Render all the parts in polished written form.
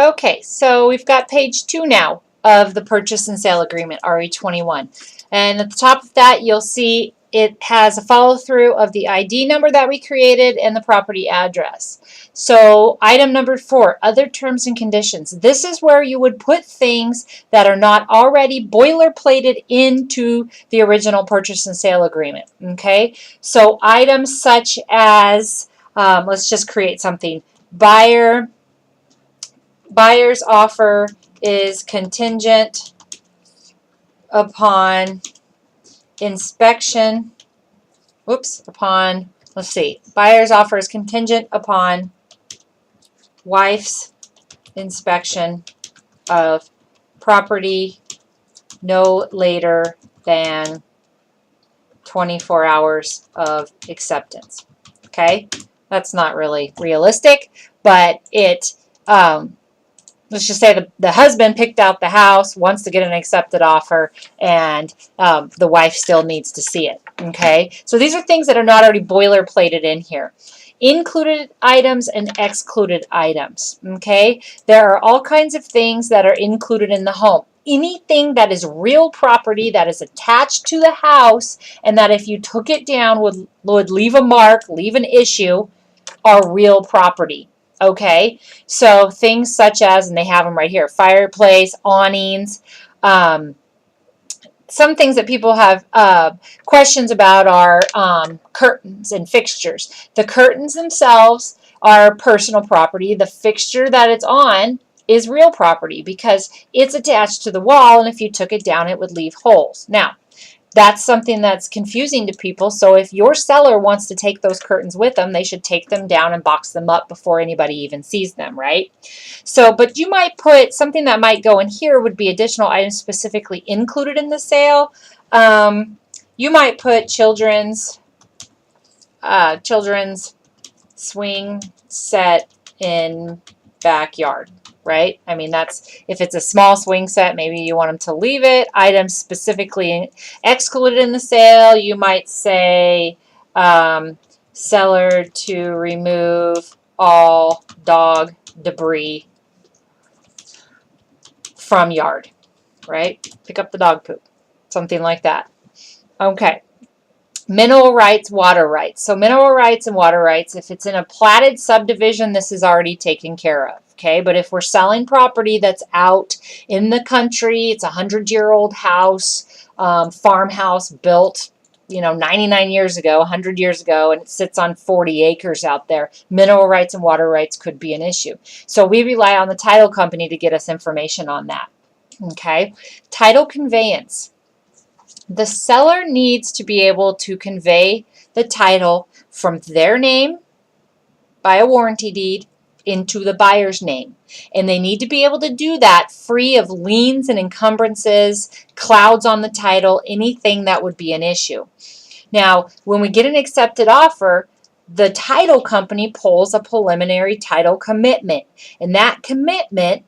Okay, so we've got page 2 now of the purchase and sale agreement, RE21. And at the top of that, you'll see it has a follow through of the ID number that we created and the property address. So item number 4, other terms and conditions. This is where you would put things that are not already boilerplated into the original purchase and sale agreement. Okay, so items such as, let's just create something. Buyer's offer is contingent upon inspection. Buyer's offer is contingent upon wife's inspection of property no later than 24 hours of acceptance. Okay, that's not really realistic, but it let's just say the husband picked out the house, wants to get an accepted offer, and the wife still needs to see it. Okay, so these are things that are not already boilerplated in here. Included items and excluded items. Okay, there are all kinds of things that are included in the home. Anything that is real property that is attached to the house and that if you took it down would leave a mark, leave an issue, are real property. Okay, so things such as, and they have them right here, fireplace, awnings. Some things that people have questions about are curtains and fixtures. The curtains themselves are personal property. The fixture that it's on is real property because it's attached to the wall, and if you took it down, it would leave holes. Now, that's something that's confusing to people. So if your seller wants to take those curtains with them, they should take them down and box them up before anybody even sees them, right? So, but you might put something that might go in here would be additional items specifically included in the sale. You might put children's swing set in backyard. Right? I mean, that's if it's a small swing set, maybe you want them to leave it. Items specifically excluded in the sale, you might say seller to remove all dog debris from yard. Right? Pick up the dog poop. Something like that. Okay. Mineral rights, water rights. So mineral rights and water rights, if it's in a platted subdivision, this is already taken care of. Okay, but if we're selling property that's out in the country, it's a 100-year-old house, farmhouse built, 99 years ago, 100 years ago, and it sits on 40 acres out there, mineral rights and water rights could be an issue. So we rely on the title company to get us information on that. Okay, title conveyance. The seller needs to be able to convey the title from their name by a warranty deed into the buyer's name. And they need to be able to do that free of liens and encumbrances, clouds on the title, anything that would be an issue. Now, when we get an accepted offer, the title company pulls a preliminary title commitment. And that commitment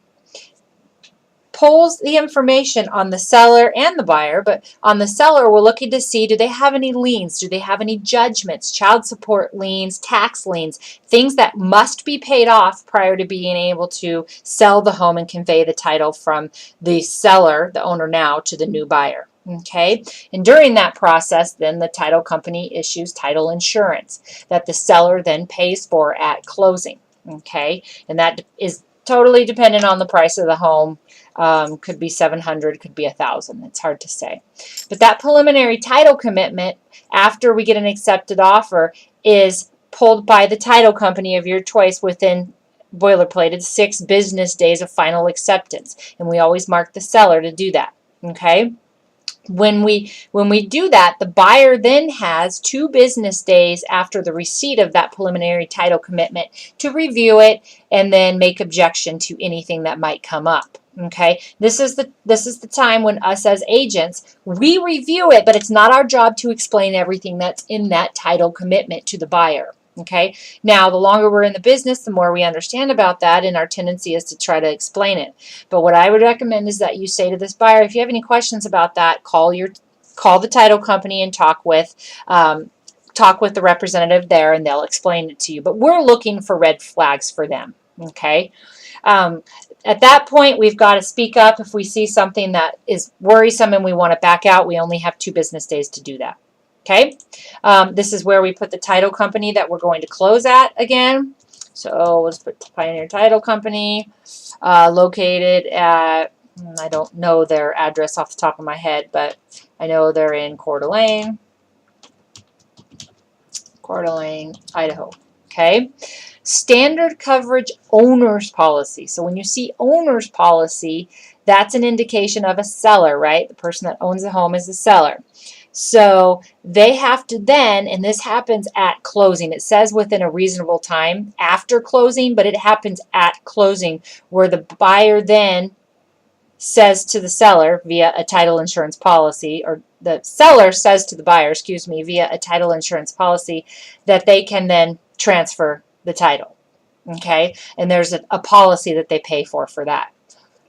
pulls the information on the seller and the buyer, but on the seller, we're looking to see, do they have any liens? Do they have any judgments, child support liens, tax liens, things that must be paid off prior to being able to sell the home and convey the title from the seller, the owner now, to the new buyer. Okay, and during that process, then the title company issues title insurance that the seller then pays for at closing. Okay, and that is totally dependent on the price of the home. Could be $700, could be $1,000. It's hard to say. But that preliminary title commitment, after we get an accepted offer, is pulled by the title company of your choice within boilerplated 6 business days of final acceptance. And we always mark the seller to do that. Okay? When we do that, the buyer then has 2 business days after the receipt of that preliminary title commitment to review it and then make objection to anything that might come up. Okay, this is the time when us as agents, we review it, but it's not our job to explain everything that's in that title commitment to the buyer. Okay, now the longer we're in the business, the more we understand about that, and our tendency is to try to explain it. But what I would recommend is that you say to this buyer, if you have any questions about that, call the title company and talk with the representative there, and they'll explain it to you. But we're looking for red flags for them. Okay. At that point, we've got to speak up if we see something that is worrisome and we want to back out. We only have 2 business days to do that. Okay. This is where we put the title company that we're going to close at again. So let's put Pioneer Title Company, located at, I don't know their address off the top of my head, but I know they're in Coeur d'Alene, Idaho. Okay. Standard coverage owner's policy. So when you see owner's policy, that's an indication of a seller, right? The person that owns the home is the seller. So they have to then, and this happens at closing. It says within a reasonable time after closing, but it happens at closing where the buyer then says to the seller via a title insurance policy, or the seller says to the buyer, excuse me, via a title insurance policy, that they can then transfer the title. Okay, and there's a policy that they pay for that.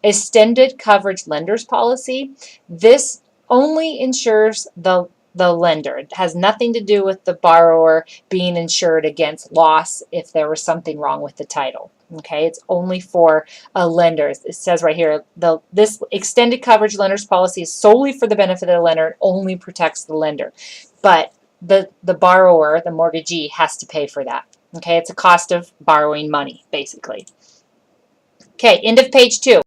Extended coverage lender's policy. This only insures the lender. It has nothing to do with the borrower being insured against loss if there was something wrong with the title. Okay, it's only for a lender. It says right here, this extended coverage lender's policy is solely for the benefit of the lender and only protects the lender. But the borrower, the mortgagee, has to pay for that. Okay, it's a cost of borrowing money, basically. Okay, end of page 2.